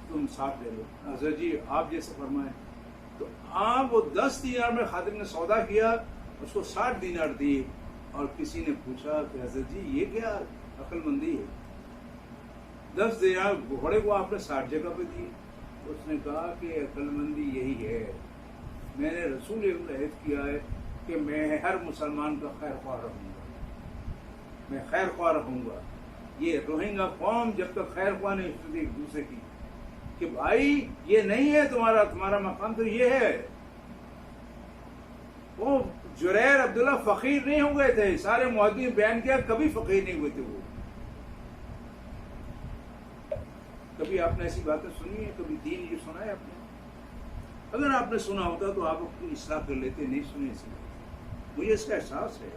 تم 60 لے لو. حضرت جی آپ جیسے فرمائیں. تو آپ وہ 10 دینار میں خادم نے سودا کیا، اس کو 60 دینار دی. اور کسی نے پوچھا کہ حضرت جی یہ کیا عقل مندی ہے، 10 دینار گھوڑے کو آپ نے 60 جگہ پہ دی. اس نے کہا کہ عقل مندی یہی ہے، میں نے رسول عہد کیا ہے کہ میں ہر مسلمان کا خیر خواہ رہوں گا، میں خیر خواہ رہوں گا. یہ روہنگا قوم جب تک خیر خواہ نہیں ہوتی ایک دوسرے کی کہ بھائی یہ نہیں ہے تمہارا مقام تو یہ ہے. وہ جریر عبداللہ فقیر نہیں ہو گئے تھے، سارے محدثین بیان کیا کبھی فقیر نہیں ہوئے تھے. وہ کبھی آپ نے ایسی باتیں سنی ہیں؟ کبھی دین یہ سنا ہے آپ نے؟ اگر آپ نے سنا ہوتا تو آپ اپنی اصلاح کر لیتے. نہیں سنے ایسی بات. مجھے اس کا احساس ہے.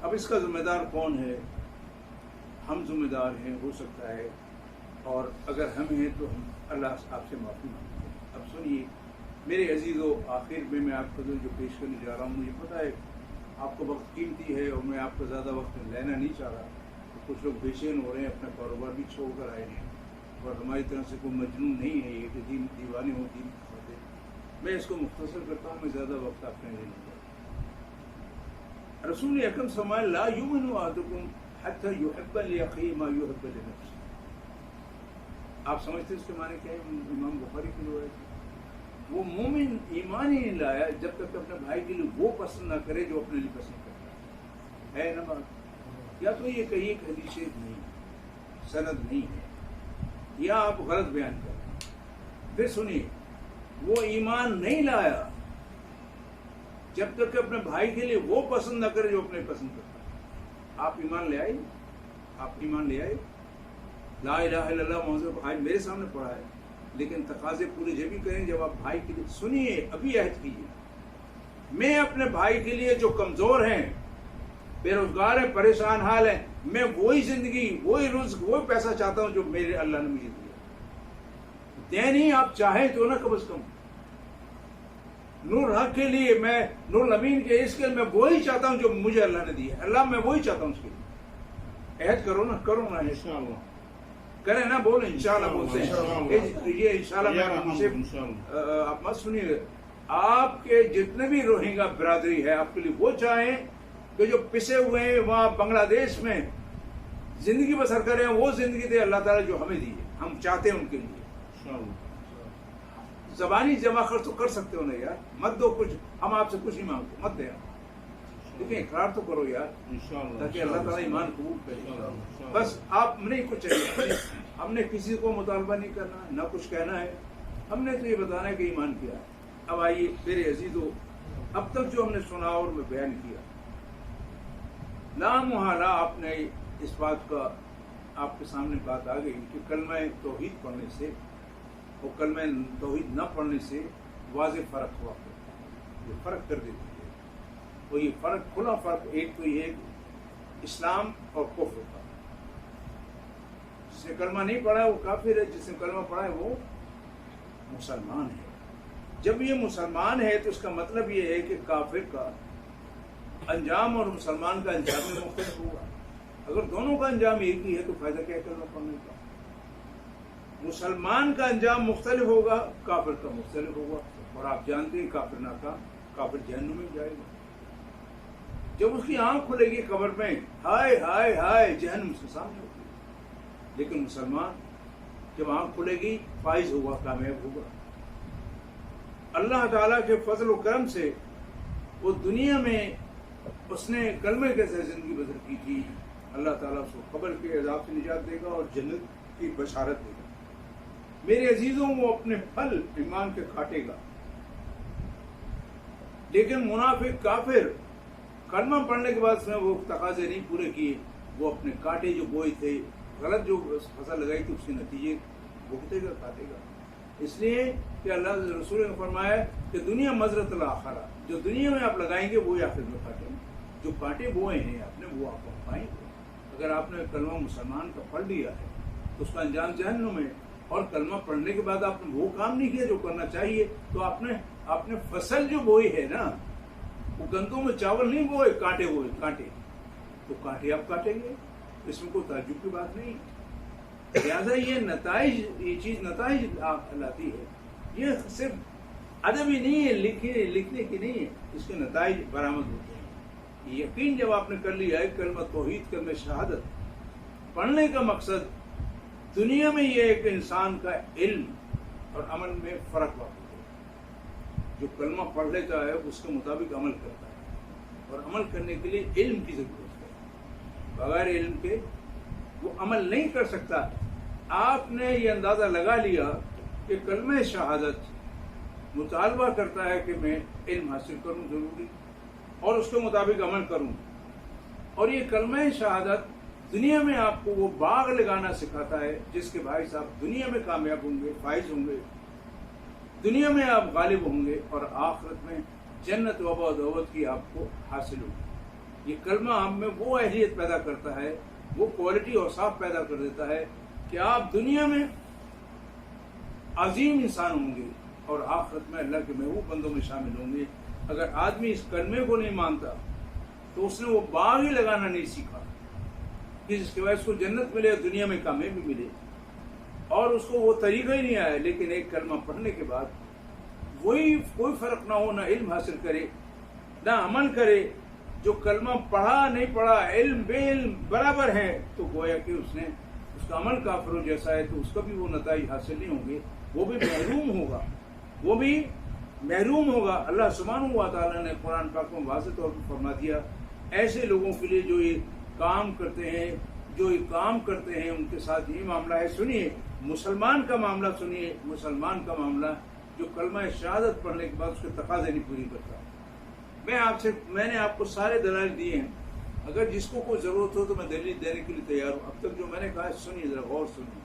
اب اس کا ذمہ دار کون ہے؟ ہم ذمہ دار ہیں ہو سکتا ہے، اور اگر ہم ہیں تو ہم اللہ آپ سے معافی مانگتے ہیں. اب سنیے میرے عزیزو، آخر میں آپ کو جو پیش کرنے جا رہا ہوں، مجھے پتا ہے آپ کو وقت قیمتی ہے اور میں آپ کا زیادہ وقت لینا نہیں چاہ رہا. تو کچھ لوگ بے چین ہو رہے ہیں، اپنا کاروبار بھی چھوڑ کر آئے ہیں، اور ہماری طرف سے کوئی مجنون نہیں ہے یہ کہ دین دیوانے ہوں دین کی خاطر. میں اس کو مختصر کرتا ہوں، میں زیادہ وقت آپ نے نہیں لیا. رسول اکرم صلی اللہ علیہ وسلم لا یؤمن احدکم حتی یحب لاخیہ ما یحب لنفسہ. آپ سمجھتے اس کے معنی کیا ہے؟ امام بخاری کی روایت ہے. وہ مومن ایمان ہی نہیں لایا جب تک اپنے بھائی کے لیے وہ پسند نہ کرے جو اپنے لیے پسند کرتا ہے. نا بات؟ یا تو یہ کہیے کہ حدیث نہیں، سند نہیں ہے، یا آپ غلط بیان کر رہے ہیں. پھر سنیے، وہ ایمان نہیں لایا جب تک کہ اپنے بھائی کے لیے وہ پسند نہ کرے جو اپنے پسند کرتا ہے. آپ ایمان لے آئے؟ آپ ایمان لے آئے؟ لا الہ الا اللہ محمد بھائی میرے سامنے پڑھا ہے، لیکن تقاضے پورے جب بھی کریں جب آپ بھائی کے لیے. سنیے، ابھی عہد کیجیے. میں اپنے بھائی کے لیے جو کمزور ہیں، بے روزگار ہیں، پریشان حال ہیں، میں وہی زندگی، وہی رزق، وہی پیسہ چاہتا ہوں جو میرے اللہ نے مجھے دیا. دے نہیں آپ چاہیں تو نا کم از کم. نور حق کے لیے میں نور امین کے اس کے میں وہی چاہتا ہوں جو مجھے اللہ نے دی ہے. اللہ میں وہی چاہتا ہوں اس کے لیے. عہد کرو نا انشاءاللہ کریں نا, بولیں انشاءاللہ بولتے ہیں. یہ انشاءاللہ آپ مت سنیے. آپ کے جتنے بھی روہنگا برادری ہے آپ کے لیے وہ چاہیں کہ جو پسے ہوئے ہیں وہاں بنگلہ دیش میں زندگی بسر کریں, وہ زندگی دے اللہ تعالیٰ جو ہمیں دی ہے, ہم چاہتے ہیں ان کے لیے. زبانی جمع خرچ تو کر سکتے ہو نا یار, مت دو کچھ, ہم آپ سے کچھ نہیں مانگتے, مت دیں لیکن اقرار تو کرو یار تاکہ اللہ تعالیٰ ایمان قبول کرے. بس آپ نہیں کچھ چاہیے, ہم نے کسی کو مطالبہ نہیں کرنا نہ کچھ کہنا ہے, ہم نے تو یہ بتانا ہے کہ ایمان کیا ہے. اب آئیے میرے عزیزو, اب تک جو ہم نے سنا اور میں بیان کیا, لامحالہ آپ نے اس بات کا آپ کے سامنے بات آ گئی کہ کلمہ توحید پڑھنے سے اور کلمہ توحید نہ پڑھنے سے واضح فرق ہوا. یہ فرق کر دیتی ہے, تو یہ فرق کھلا فرق ایک تو یہ اسلام اور کفر کا. جس نے کلمہ نہیں پڑھا ہے وہ کافر ہے, جس نے کلمہ پڑھا ہے وہ مسلمان ہے. جب یہ مسلمان ہے تو اس کا مطلب یہ ہے کہ کافر کا انجام اور مسلمان کا انجام میں مختلف ہوگا. اگر دونوں کا انجام ایک ہی ہے تو فائدہ کیا کلمہ پڑھنے کا. مسلمان کا انجام مختلف ہوگا, کافر کا مختلف ہوگا, اور آپ جانتے ہیں کافر ناکام, کافر جہنم میں جائے گا. جب اس کی آنکھ کھلے گی قبر میں, ہائے ہائے ہائے, جہنم اس کے سامنے ہوگی. لیکن مسلمان جب آنکھ کھلے گی فائز ہوگا, کامیاب ہوگا. اللہ تعالیٰ کے فضل و کرم سے وہ دنیا میں اس نے کلمے کے ساتھ زندگی بسر کی تھی, اللہ تعالیٰ اس کو قبر کے عذاب سے نجات دے گا اور جنت کی بشارت دے گا. میرے عزیزوں, وہ اپنے پھل ایمان کے کاٹے گا. لیکن منافق کافر کلمہ پڑھنے کے بعد اس نے وہ تقاضے نہیں پورے کیے, وہ اپنے کاٹے جو بوئے تھے, غلط جو فصل لگائی تھی, اس کے نتیجے بھگتے گا, کاٹے گا. اس لیے کہ اللہ رسول نے فرمایا کہ دنیا مزرعۃ الآخرہ, جو دنیا میں آپ لگائیں گے وہی آخرت میں کاٹیں گے. جو کانٹے بوئے ہیں آپ نے وہ آپ پائیں گے. اگر آپ نے کلمہ مسلمان کا پڑھ لیا ہے تو اس کا انجام جہنم ہے, اور کلمہ پڑھنے کے بعد آپ نے وہ کام نہیں کیا جو کرنا چاہیے, تو آپ نے فصل جو بوئی ہے نا, وہ گندوں میں چاول نہیں بوئے, کانٹے بوئے, کانٹے, تو کانٹے آپ کاٹیں گے. اس میں کوئی تعجب کی بات نہیں. لہٰذا یہ نتائج, یہ چیز نتائج لاتی ہے. یہ صرف ادبی نہیں ہے, لکھنے کی نہیں ہے, اس کے نتائج برآمد ہوتے ہیں. یقین جب آپ نے کر لیا ہے کلمہ توحید, کلمہ شہادت پڑھنے کا مقصد دنیا میں یہ ہے کہ انسان کا علم اور عمل میں فرق واقع ہے. جو کلمہ پڑھ لیتا ہے اس کے مطابق عمل کرتا ہے, اور عمل کرنے کے لیے علم کی ضرورت ہے. بغیر علم کے وہ عمل نہیں کر سکتا. آپ نے یہ اندازہ لگا لیا کہ کلمہ شہادت مطالبہ کرتا ہے کہ میں علم حاصل کروں ضروری, اور اس کے مطابق عمل کروں. اور یہ کلمہ شہادت دنیا میں آپ کو وہ باغ لگانا سکھاتا ہے جس کے بھائی صاحب دنیا میں کامیاب ہوں گے, فائز ہوں گے, دنیا میں آپ غالب ہوں گے, اور آخرت میں جنت و دعوت کی آپ کو حاصل ہوگی. یہ کلمہ آپ میں وہ اہلیت پیدا کرتا ہے, وہ کوالٹی اور صاف پیدا کر دیتا ہے کہ آپ دنیا میں عظیم انسان ہوں گے اور آخرت میں اللہ کے محبوب بندوں میں شامل ہوں گے. اگر آدمی اس کلمے کو نہیں مانتا تو اس نے وہ باغ ہی لگانا نہیں سیکھا کہ جس کی وجہ سے اس کو جنت ملے اور دنیا میں کامیابی ملے, اور اس کو وہ طریقہ ہی نہیں آیا. لیکن ایک کلمہ پڑھنے کے بعد وہی کوئی فرق نہ ہو, نہ علم حاصل کرے نہ عمل کرے. جو کلمہ پڑھا نہیں پڑھا, علم بے علم برابر ہے, تو گویا کہ اس کا عمل کافروں جیسا ہے, تو اس کا بھی وہ نتائج حاصل نہیں ہوں گے, وہ بھی محروم ہوگا. اللہ سبحانہ و تعالیٰ نے قرآن پاک میں واضح طور پر فرما دیا, ایسے لوگوں کے لیے جو یہ کام کرتے ہیں ان کے ساتھ یہ معاملہ ہے. سنیے مسلمان کا معاملہ, سنیے مسلمان کا معاملہ جو کلمہ شہادت پڑھنے کے بعد اس کے تقاضے نہیں پوری کرتا. میں نے آپ کو سارے دلائل دیے ہیں, اگر جس کو کوئی ضرورت ہو تو میں دلیل دینے کے لیے تیار ہوں. اب تک جو میں نے کہا سنیے, ذرا غور سنیے.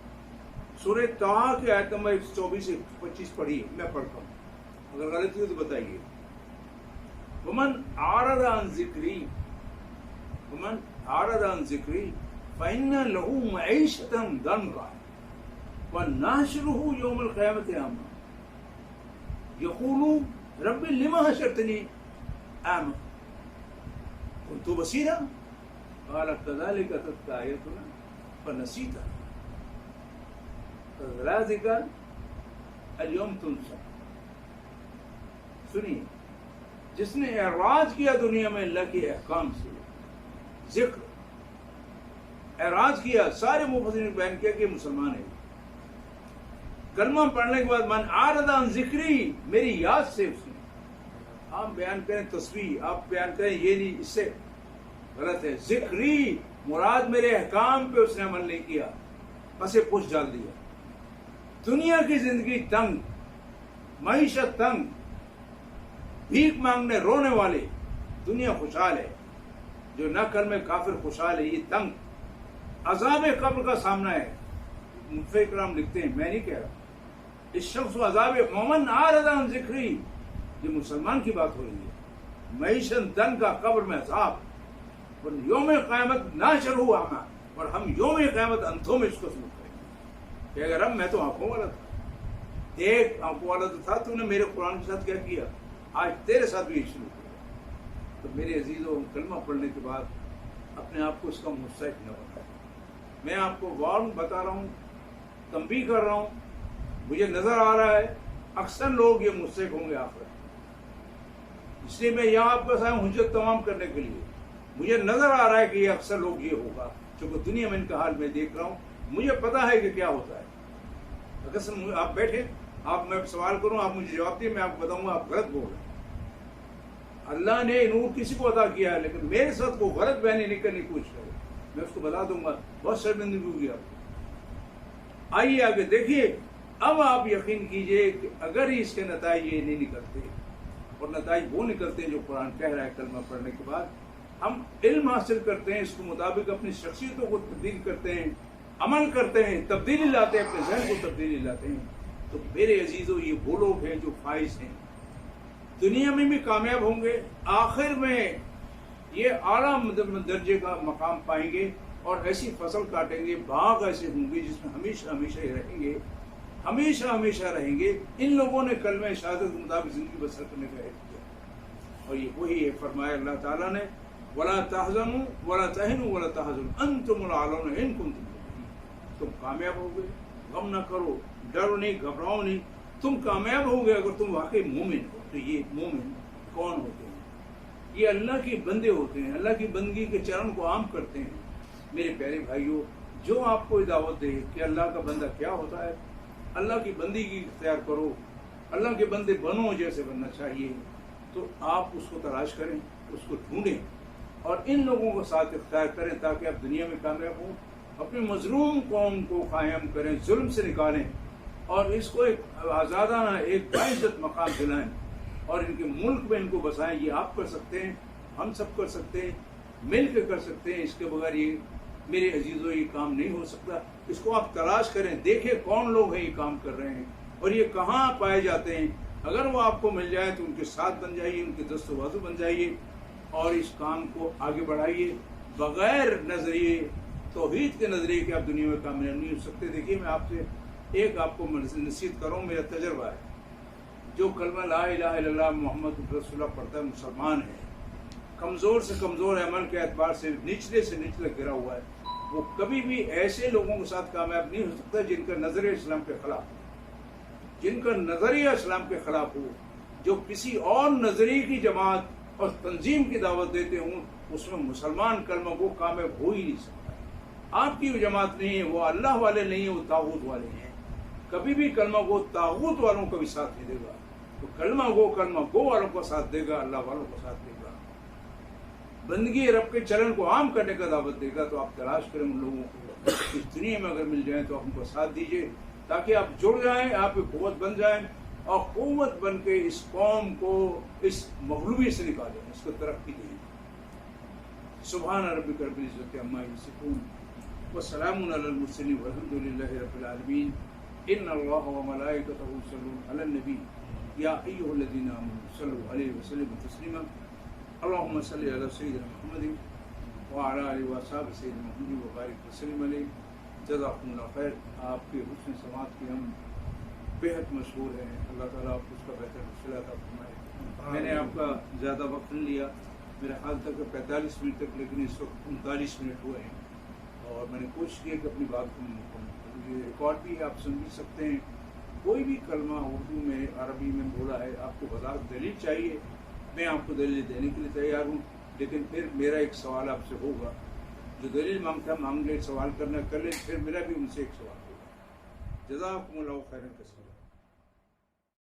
سورہ طٰہٰ کی آیت نمبر 24 سے 25 پڑھیے, میں پڑھتا ہوں, اگر غلطی ہو تو بتائیے. ومن اعرض عن ذکری فإن له معیشة ضنکا ونحشرہ یوم القیامة اعمى یقول رب لما حشرتنی اعمى كنت بصيرا قال كذلك اتتك آياتنا فنسيتها كذلك اليوم تنسى. سنیے، جس نے اعراض کیا دنیا میں اللہ کے احکام سے، ذکر اعراض کیا، سارے مفسرین نے بیان کیا کہ مسلمان ہے. کلمہ پڑھنے کے بعد من اعرض عن ذکری، میری یاد سے اس نے، آپ بیان کریں تسبیح، آپ بیان کریں یہ نہیں، اس سے غلط ہے. ذکری مراد میرے احکام پہ اس نے عمل نہیں کیا، پس پوچھ ڈال دیا. دنیا کی زندگی تنگ، معیشت تنگ، بھیک مانگنے رونے والے، دنیا خوشحال ہے. جو نہ کلمہ کافر خوشحال ہے، یہ تنگ. عذاب قبر کا سامنا ہے. مفسرین کرام لکھتے ہیں، میں نہیں کہہ رہا، اس شخص کو عذاب مومن اعرض عن ذکری، یہ مسلمان کی بات ہو رہی ہے. معیشت تنگ کا، قبر میں عذاب، اور یوم قیامت ناشر ہوا، اور ہم یوم قیامت انتوں میں اس کو سلوک کریں گے کہ اگر اب میں تو آنکھوں والا تھا، ایک آنکھوں والا تو تھا، تو نے میرے قرآن کے ساتھ کیا کیا، آج تیرے ساتھ بھی یہ سلوک کرے. تو میرے عزیزوں، کلمہ پڑھنے کے بعد اپنے آپ کو اس کا مستحق نہ بنائیں. میں آپ کو وارن بتا رہا ہوں، تنبیہ کر رہا ہوں. مجھے نظر آ رہا ہے اکثر لوگ یہ مستحق ہوں گے آخرت. اس لیے میں یہاں آپ کے ساتھ حجت تمام کرنے کے لیے، مجھے نظر آ رہا ہے کہ یہ اکثر لوگ یہ ہوگا، چونکہ دنیا میں ان کا حال میں دیکھ رہا ہوں. مجھے پتا ہے کہ کیا ہوتا ہے. اگر آپ بیٹھے، آپ میں سوال کروں، آپ مجھے جواب دیں، میں آپ کو بتاؤں گا آپ غلط بول رہے ہیں. اللہ نے نور کسی کو عطا کیا ہے، لیکن میرے ساتھ وہ غلط بیانی نہیں کرنے کی کوشش کرے، میں اس کو بتا دوں گا. بہت شرمندگی ہوگی آپ کو. آئیے آگے دیکھیے. اب آپ یقین کیجئے کہ اگر اس کے نتائج یہ نہیں نکلتے، اور نتائج وہ نکلتے ہیں جو قرآن کہہ رہا ہے، کلمہ پڑھنے کے بعد ہم علم حاصل کرتے ہیں، اس کے مطابق اپنی شخصیتوں کو تبدیل کرتے ہیں، عمل کرتے ہیں، تبدیلی لاتے ہیں، اپنے ذہن کو تبدیلی لاتے ہیں، تو میرے عزیزوں یہ وہ لوگ ہیں جو فائز ہیں، دنیا میں بھی کامیاب ہوں گے، آخر میں یہ اعلیٰ درجے کا مقام پائیں گے، اور ایسی فصل کاٹیں گے، باغ ایسے ہوں گے جس میں ہمیشہ ہمیشہ ہی رہیں گے، ہمیشہ ہمیشہ رہیں گے. ان لوگوں نے کلمہ شہادت کے مطابق زندگی بسر کرنے کا عہد کیا، اور یہ وہی ہے. فرمایا اللہ تعالیٰ نے وَلَا تَحْزَنُوا وَلَا تَهِنُوا وَلَا تَحْزَنُوا أَنْتُمُ الْأَعْلَوْنَ إِن كُنتُم مُؤْمِنِينَ. تم کامیاب ہوگے، غم نہ کرو، ڈرو نہیں، گھبراؤ نہیں، تم کامیاب ہوگے اگر تم واقعی مومن ہو. تو یہ مومن کون ہوتے ہیں؟ یہ اللہ کے بندے ہوتے ہیں، اللہ کی بندگی کے چرن کو عام کرتے ہیں. میرے پیارے بھائیوں، جو آپ کو دعوت دے کہ اللہ کا بندہ کیا ہوتا ہے، اللہ کی بندگی اختیار کرو، اللہ کے بندے بنو جیسے بننا چاہیے، تو آپ اس کو تلاش کریں، اس کو ڈھونڈیں، اور ان لوگوں کو ساتھ اختیار کریں تاکہ آپ دنیا میں کامیاب ہوں. اپنی مظلوم قوم کو قائم کریں، ظلم سے نکالیں، اور اس کو ایک آزادانہ، ایک باعزت مقام دلائیں، اور ان کے ملک میں ان کو بسائیں. یہ آپ کر سکتے ہیں، ہم سب کر سکتے ہیں، مل کے کر سکتے ہیں. اس کے بغیر یہ میرے عزیزوں یہ کام نہیں ہو سکتا. اس کو آپ تلاش کریں، دیکھیں کون لوگ ہیں یہ کام کر رہے ہیں، اور یہ کہاں پائے جاتے ہیں. اگر وہ آپ کو مل جائے تو ان کے ساتھ بن جائیے، ان کے دست و بازو بن جائیے، اور اس کام کو آگے بڑھائیے. بغیر نظریے توحید کے نظریے کہ آپ دنیا میں کامیاب نہیں ہو سکتے. دیکھیے، میں آپ سے ایک آپ کو نصیحت کروں، میرا تجربہ ہے. جو کلمہ لا الہ الا اللہ محمد رسول اللہ پڑھتا ہے، مسلمان ہے، کمزور سے کمزور عمل کے اعتبار سے نچلے نچلا گرا ہوا ہے، وہ کبھی بھی ایسے لوگوں کے ساتھ کامیاب نہیں ہو سکتا جن کا نظریہ اسلام کے خلاف ہو، جن کا نظریہ اسلام کے خلاف ہو، جو کسی اور نظریے کی جماعت اور تنظیم کی دعوت دیتے ہوں. اس میں مسلمان کلمہ کو کامیاب ہو ہی نہیں سکتا. آپ کی وہ جماعت نہیں ہے، وہ اللہ والے نہیں ہیں، وہ طاغوت والے ہیں. کبھی بھی کلمہ گو طاغوت والوں کا بھی ساتھ نہیں دے گا. تو کلمہ گو والوں کو ساتھ دے گا، اللہ والوں کو ساتھ دے گا. بندگی رب کے چلن کو عام کرنے کا دعوت دے گا. تو آپ تلاش کریں ان لوگوں کو، اس دنیا میں اگر مل جائیں تو آپ ان کو ساتھ دیجیے، تاکہ آپ جڑ جائیں، آپ ایک قوت بن جائیں، اور قوت بن کے اس قوم کو اس مغلوبی سے نکالیں، اس کو ترقی دیں. سبحان ربک رب العزت عما یصفون وسلام علی المرسلین والحمد للہ رب العالمین. ان اللہ وملائکتہ یصلون علی النبی یا ایھا الذین آمنوا صلوا علیہ وسلم تسلیما. اللهم صل علی سیدنا محمد وعلى آلہ وصحبہ سیدنا محمد وبارک وسلم علیہ. جزاکم اللہ خیر. آپ کے حسن سماعت کی ہم بے حد مشہور ہیں. اللہ تعالیٰ آپ کو اس کا بہتر وسیلہ عطا فرمائے. میں نے آپ کا زیادہ وقت نہیں لیا، میرے خیال تک 45 منٹ تک، لیکن اس وقت 39 منٹ ہوئے ہیں، اور میں نے کوشش کی کہ اپنی بات کو مکمل کروں۔ یہ ریکارڈ بھی ہے، آپ سن بھی سکتے ہیں۔ کوئی بھی کلمہ اردو میں، عربی میں بولا ہے، آپ کو وضاحت دلیل چاہیے، میں آپ کو دلیل دینے کے لیے تیار ہوں، لیکن پھر میرا ایک سوال آپ سے ہوگا، جو دلیل مانگتا مانگ لے، سوال کرنا کر لے، پھر میرا بھی ان سے ایک سوال ہوگا۔ جزاکم اللہ خیرا کثیرا۔